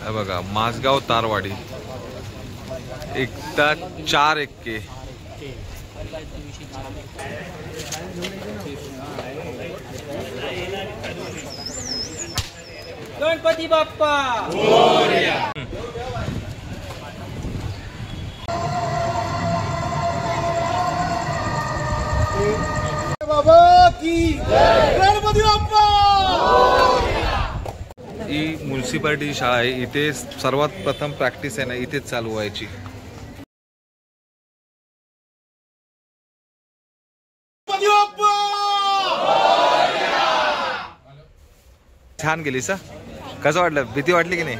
हे बघा माझगाव तारवाडी एकदा 4 एक्के. गणपती बाप्पा बाबा की गणपती बाप्पा. ही म्युन्सिपालिटी शाळा आहे. इथे सर्वात प्रथम प्रॅक्टिस आहे ना इथेच चालू व्हायची. छान गेली सा. कसं वाटलं? भीती वाटली की नाही?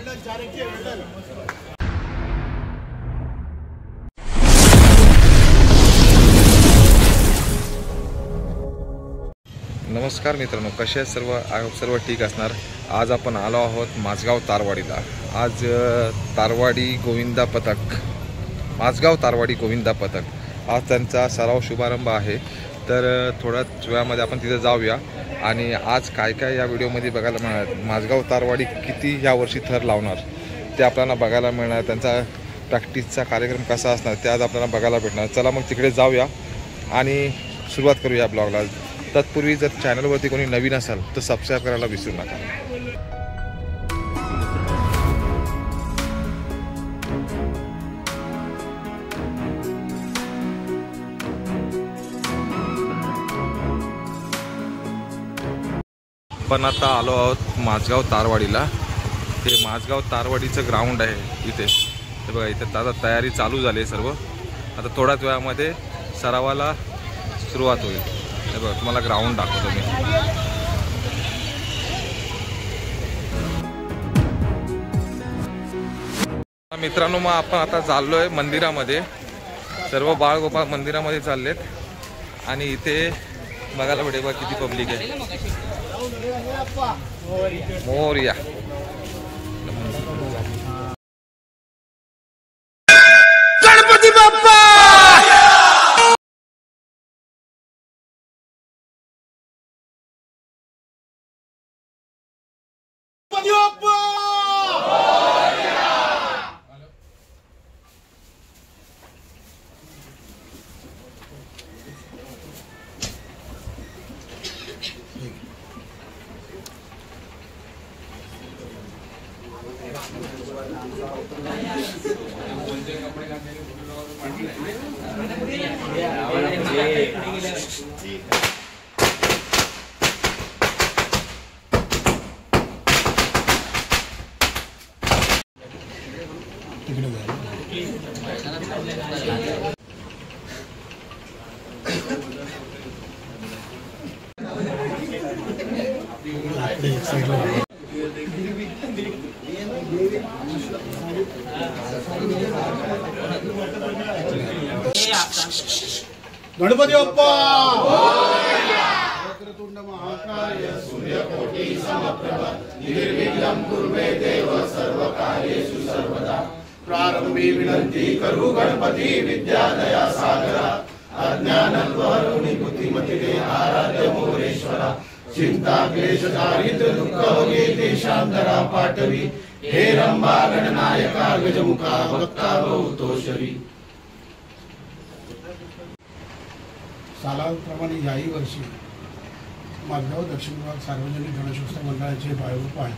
नमस्कार मित्रांनो, कसे आहेत सर्व? सर्व ठीक असणार. आज आपण आलो आहोत माझगाव तारवाडीला. आज तारवाडी गोविंदा पथक, माझगाव तारवाडी गोविंदा पथक आज त्यांचा सराव शुभारंभ आहे. तर थोड्याच वेळामध्ये आपण तिथे जाऊया आणि आज काय काय या व्हिडिओमध्ये बघायला मिळणार. माझगाव तारवाडी किती यावर्षी थर लावणार ते आपल्याला बघायला मिळणार. त्यांचा प्रॅक्टिसचा कार्यक्रम कसा असणार ते आज आपल्याला बघायला भेटणार. चला मग तिकडे जाऊया आणि सुरुवात करूया ब्लॉगला. तत्पूर्वी जर चॅनलवरती कोणी नवीन असाल तर सबस्क्राईब करायला विसरू नका. पण आता आलो आहोत माझगाव तारवाडीला. हे माझगाव तारवाडीचं ग्राउंड आहे इथे. हे बघा इथे आता तयारी चालू झाली आहे सर्व. आता थोड्याच वेळामध्ये सरावाला सुरुवात होईल. हे बघा तुम्हाला ग्राउंड दाखवतो मी. मित्रांनो मग आपण आता चाललो आहे मंदिरामध्ये. सर्व बाळगोपाळ मंदिरामध्ये चाललेत आणि इथे बघायला भेटेल बघा किती पब्लिक आहे. मोरया. गणपती बाप्पा. गणपती बाप्पा. गणपती बाप्पा. वक्रतुंड महाकाय सूर्यकोटि समप्रभ निर्विघ्नं कुर्मे देव सर्वकार्येषु सर्वदा. प्रारंभी विनंती करू गणपती विद्यादया सागरा. अज्ञानत्वहरुनि बुद्धिमते आराध्य मोरेश्वरा. चिंता क्लेश दारिद्र्य दुःख होगे देशांतरा पाठवी. हे रंभा गणनायका गजमुखा भक्ता बहुतोषवी. सालाप्रमाणे याही वर्षी माझगाव दक्षिण विभाग सार्वजनिक गणेशोत्सव मंडळाचे बाळगोपाळ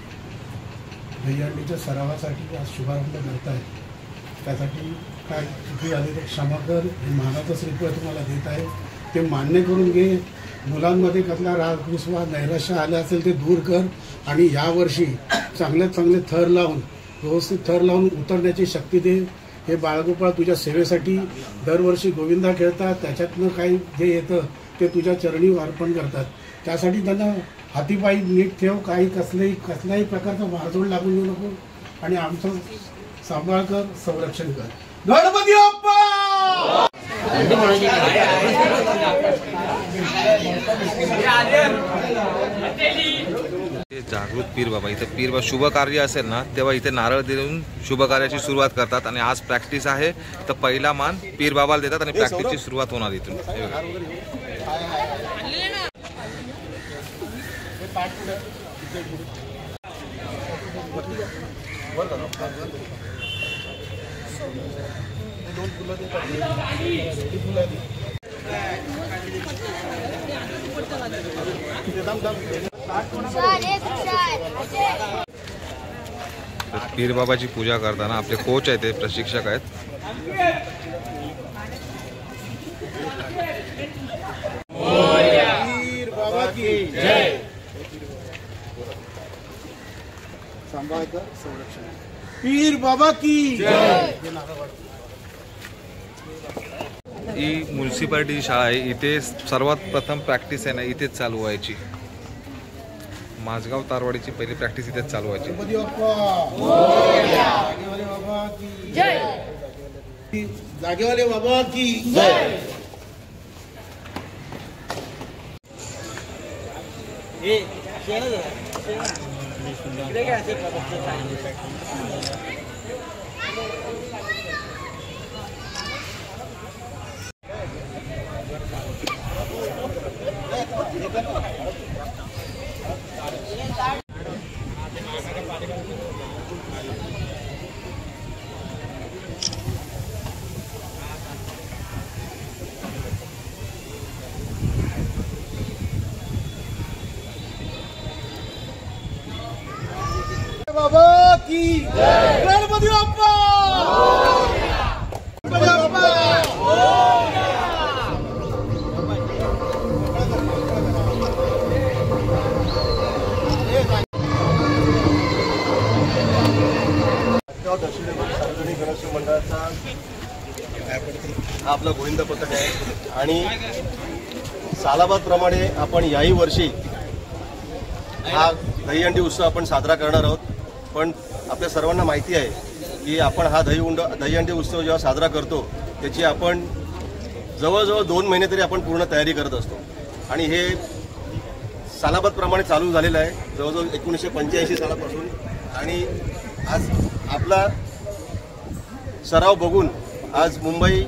दहीहंडीच्या सरावासाठी आज शुभारंभ करत आहेत. त्यासाठी काय चुकी आली तर क्षमा कर. हे मानाचं श्रीफळ तुम्हाला देत आहे ते मान्य करून घे. मुलांमध्ये कसला राग विश्वास नैराश्य आले असेल ते दूर कर आणि यावर्षी चांगले चांगले थर लावून व्यवस्थित थर लावून उतरण्याची शक्ती दे. हे बाळगोपाळ तुझ्या सेवेसाठी दरवर्षी गोविंदा खेळतात. त्याच्यातनं काही जे येतं ते तुझ्या चरणी अर्पण करतात. त्यासाठी त्यांना हातीपायी नीट ठेव. काही कसल्याही प्रकारचा वारजोड लागून देऊ नको आणि आमचं सांभाळ कर, संरक्षण कर. गणपती बाप्पा. जागृत पीर बाबा. इथे पीर बाबा शुभ कार्य असेल ना तेव्हा इथे नारळ देऊन शुभ कार्याची सुरुवात करतात. आणि आज प्रॅक्टिस आहे तर पहिला मान पीर बाबाला देतात आणि प्रॅक्टिसची सुरुवात होणार इथून. पीर बाबाची पूजा करताना आपले कोच आहेत, ते प्रशिक्षक आहेत. पीर बाबा की जय. पीर बाबा की जय. ही म्युन्सिपालिटी शाळा आहे. इथे सर्वात प्रथम प्रॅक्टिस आहे ना इथेच चालू व्हायची. माझगाव तारवाडीची पहिली प्रॅक्टिस इथेच चालू व्हायची. जागेवाले बाबा की जय. बाबा की जय. गणपती बाप्पा. गणपती बाप्पा. दक्षिण सार्वजनिक गणेश मंडळाचा हा आपला गोविंद पथक आहे आणि सालाबादप्रमाणे आपण याही वर्षी हा दहीहंडी उत्सव आपण साजरा करणार आहोत. पण आपल्या सर्वांना माहिती आहे की आपण हा दहीहंडी उत्सव जेव्हा साजरा करतो त्याची आपण जवळजवळ 2 महिने तरी आपण पूर्ण तयारी करत असतो आणि हे सालाबादप्रमाणे चालू झालेलं आहे जवळजवळ 1985 सालापासून. आणि आज आपला सराव बघून आज मुंबई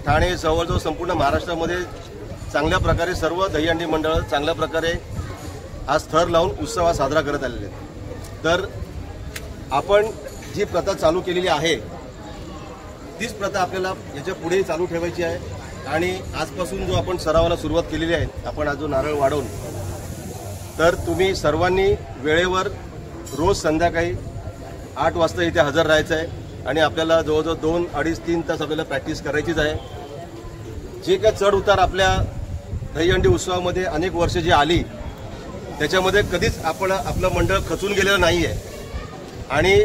ठाणे जवळजवळ संपूर्ण महाराष्ट्रामध्ये चांगल्या प्रकारे सर्व दहीहंडी मंडळं चांगल्या प्रकारे आज थर लावून उत्सव हा साजरा करत आलेले आहेत. तर आपण जी प्रथा चालू केलेली आहे तीच प्रथा आपल्याला याच्या पुढेही चालू ठेवायची आहे. आणि आजपासून जो आपण सरावाला सुरुवात केलेली आहे आपण आज जो नारळ वाढवून, तर तुम्ही सर्वांनी वेळेवर रोज संध्याकाळी 8 वाजता इथे हजर राहायचं आहे आणि आपल्याला जवळजवळ 2, 2.5, 3 तास आपल्याला प्रॅक्टिस करायचीच आहे. जे काय चढ उतार आपल्या दहीहंडी उत्सवामध्ये अनेक वर्ष जी आली त्याच्यामध्ये कधीच आपलं मंडळ खचून गेलेलं नाही आहे आणि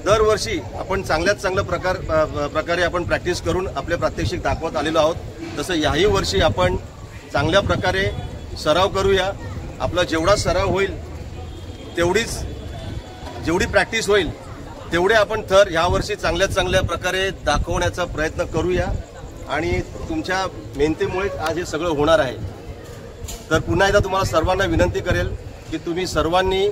दरवर्षी आपण चांगल्यात चांगल्या प्रकारे आपण प्रॅक्टिस करून आपले प्रात्यक्षिक दाखवत आलेलो आहोत. तसं याही वर्षी आपण चांगल्या प्रकारे सराव करूया. आपला जेवढा सराव होईल जेवढी प्रॅक्टिस होईल तेवढे आपण थर यावर्षी चांगल्यात चांगल्या प्रकारे दाखवण्याचा प्रयत्न करूया आणि तुमच्या मेहनतीमुळेच आज हे सगळं होणार आहे. तर पुन्हा एकदा तुम्हाला सर्वांना विनंती करेल की तुम्ही सर्वांनी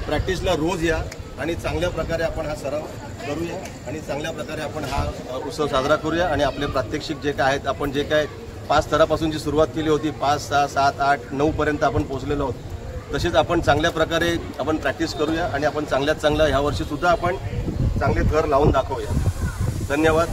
प्रॅक्टिसला रोज या आणि चांगल्या प्रकारे आपण हा सराव करूया आणि चांगल्या प्रकारे आपण हा उत्सव साजरा करूया. आणि आपले प्रात्यक्षिक जे काय आहेत, आपण जे काय 5 थरापासून जी सुरुवात केली होती 5, 6, 7, 8, 9 पर्यंत आपण पोहोचलेलो आहोत, तसेच आपण चांगल्या प्रकारे आपण प्रॅक्टिस करूया आणि आपण चांगल्यात चांगलं ह्या वर्षी सुद्धा आपण चांगले थर लावून दाखवूया. धन्यवाद.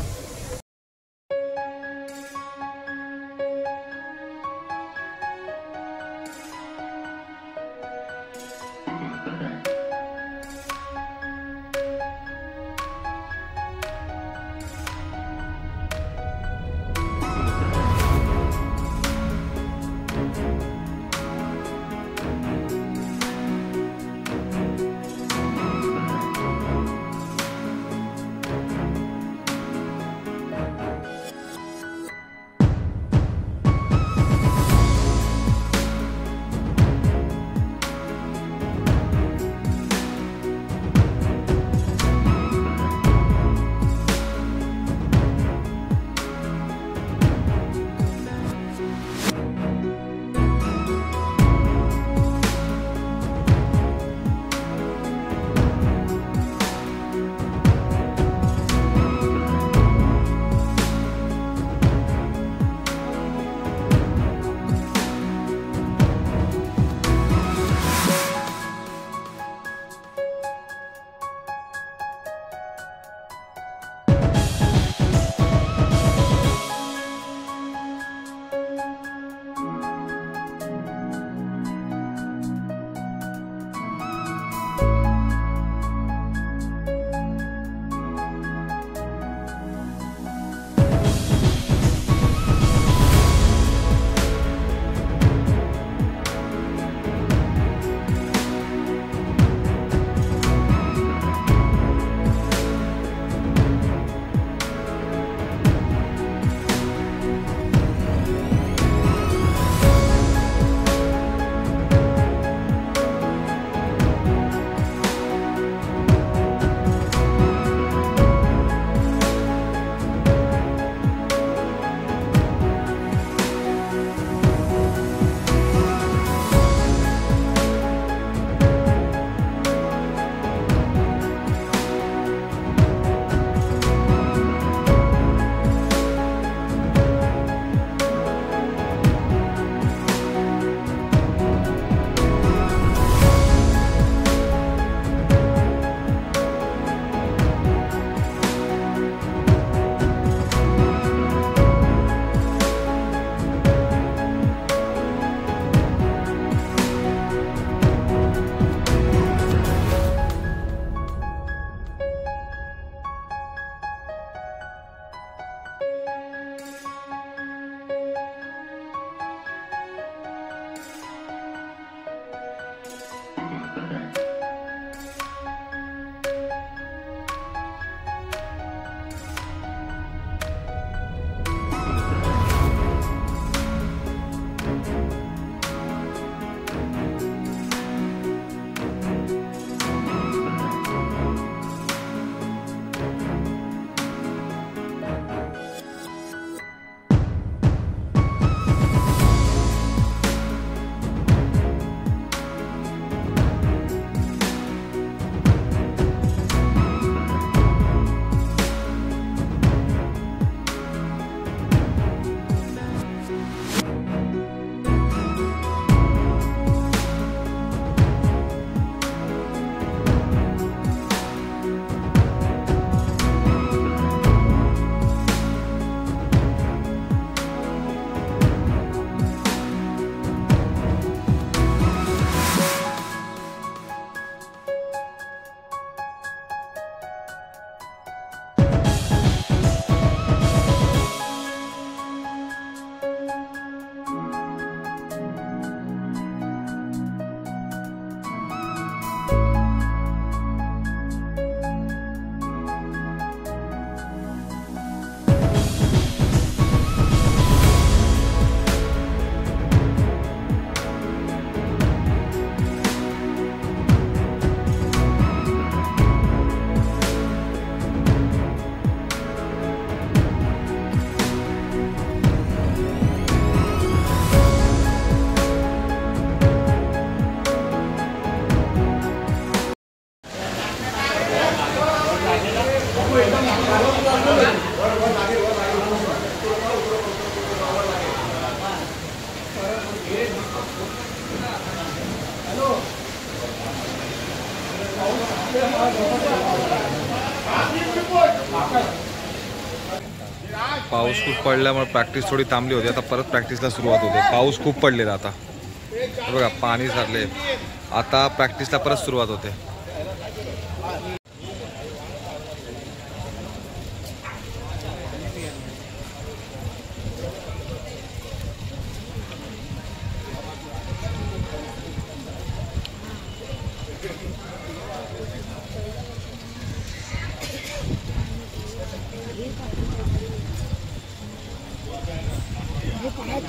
पाऊस खूप पडल्यामुळे प्रॅक्टिस थोडी थांबली होती. आता परत प्रॅक्टिसला सुरुवात होते. पाऊस खूप पडलेला आता बघा, पाणी सारले. आता प्रॅक्टिसला परत सुरुवात होते.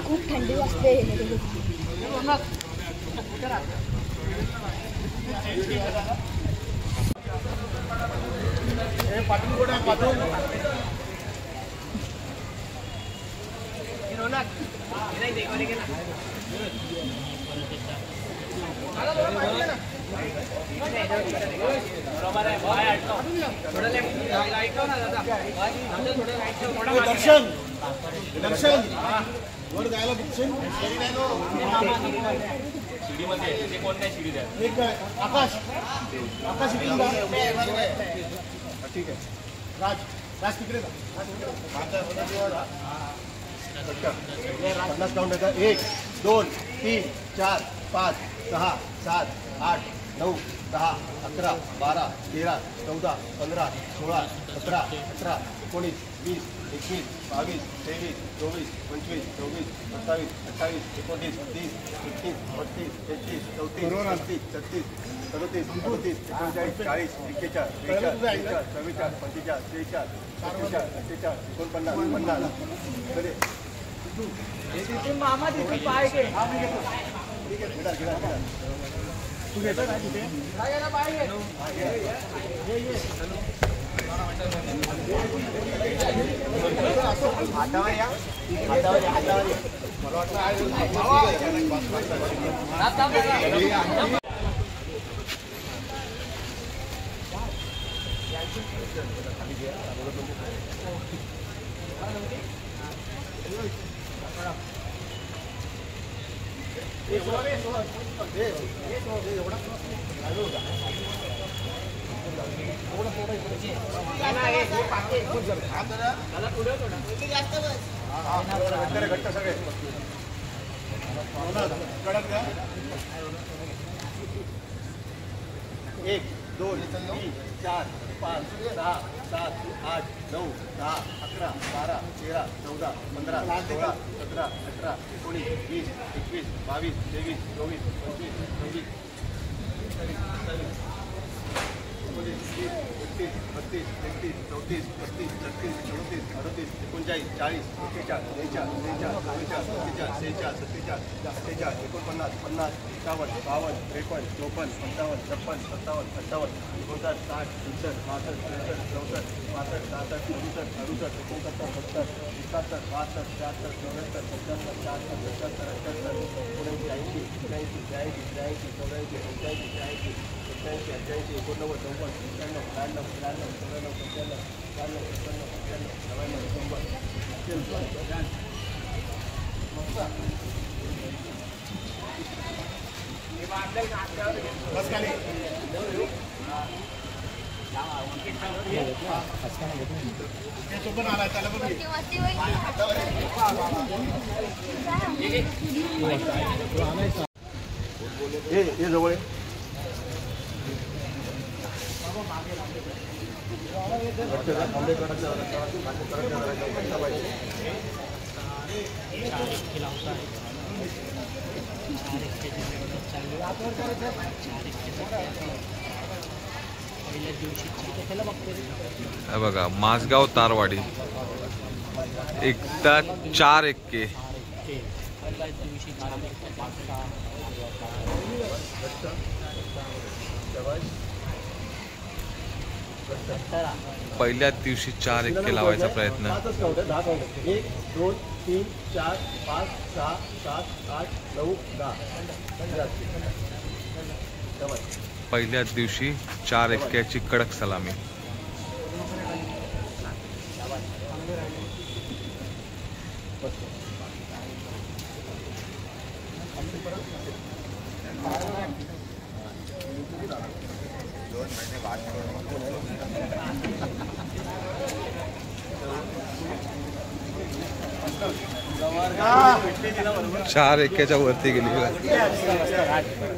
खूप थंडी वाजते. दर्शन दर्शन वर जायला शिडीमध्ये कोणत्या शिडीत आकाश आकाश इकडून जा. ठीक आहे. राज राज तिकडे जा. 50 काउंट आहे. 1 2 3 4 5 6 7 8 9 10 11 12 13 14 15 16 17 18 19 20 21 22 23 24 25 26 27 28 29 30 31 32 33 34 35 36 37 38 39 40 41 42 43 44 45 46 47 48 49 50 मामा तिथे पाय घे. ठीक आहे. घेणार तू घेतो ना तिथे घट्ट सगळे 1 2 3 4 5 6 7 8 9 10 11 12 13 14 15 16 17 18 19 20 21 22 23 24 25 26 32 33 34 35 36 37 38 39 40 41 42 43 44 45 46 47 48 49 50 51 52 53 54 55 56 57 58 59 60 61 62 63 64 65 66 67 68 69 70 71 72 73 74 75 76 77 78 79 80 81 82 83 84 85 86 87 88 89 90 91 92 93 94 95 96 97 98 99 बस खाली तो पण आला त्याला पण हे जवळ बघा माझगाव तारवाडी एकदा 4 एक्के. पहिल्याच दिवशी 4 एक्के लावायचा प्रयत्न. 1 2 3 4 5 6 7 8 9 10 पहिल्याच दिवशी 4 एक्क्याची कडक सलामी. चार एक्क्याच्या वरती गेली बघा.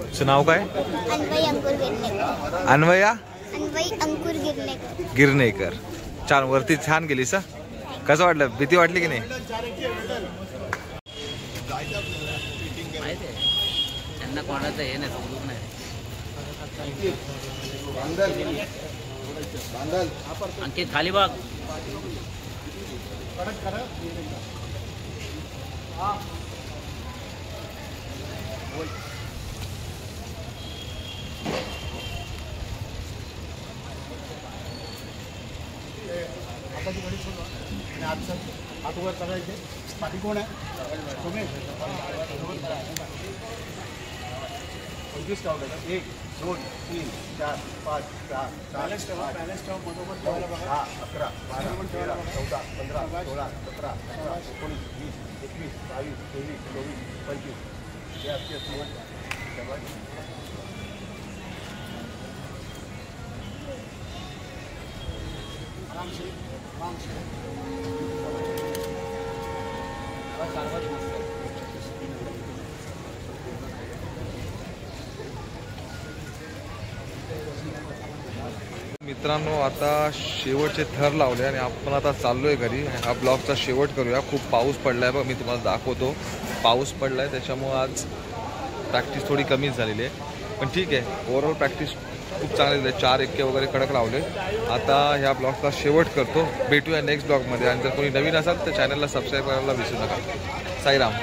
तुझं नाव काय? अन्वय अंकुर गिरनेकर. अन्वया अन्वय अंकुर गिरनेकर. गिरनेकर. छान वरती छान गेलीस हा. कसं वाटलं? भीती वाटली की नाही? त्यांना कोणाचं हे नाही समजून नाही. अंकित खाली बघ. हाताची घडी सोडवा आणि आजचं हात वर करायचे. पाठी कोण आहे? तुम्ही 25 काउंट आहे. 1 2 3 4 5 6 बॅलन्स ठेवा. बॅलन्स ठेवा. बरोबर ठेवायला बघा. 10 11 12 13 14 15 16 17 18 19 20 21 22 23 24 25 हे आपली मित्रांनो, आता शेवटचे थर लावले आणि आपण आता चाललोय घरी. हा ब्लॉगचा शेवट करूया. खूप पाऊस पडलाय बघ, मी तुम्हाला दाखवतो. पाऊस पडलाय त्याच्यामुळं आज प्रॅक्टिस थोडी कमीच झालेली आहे, पण ठीक आहे. ओव्हरऑल प्रॅक्टिस खूप चांगली झाली. 4 एक्के वगैरे कडक लावले. आता ह्या ब्लॉगचा शेवट करतो. भेटूया नेक्स्ट ब्लॉगमध्ये. आणि जर कोणी नवीन असाल तर चॅनलला सबस्क्राईब करायला विसरू नका. साईराम.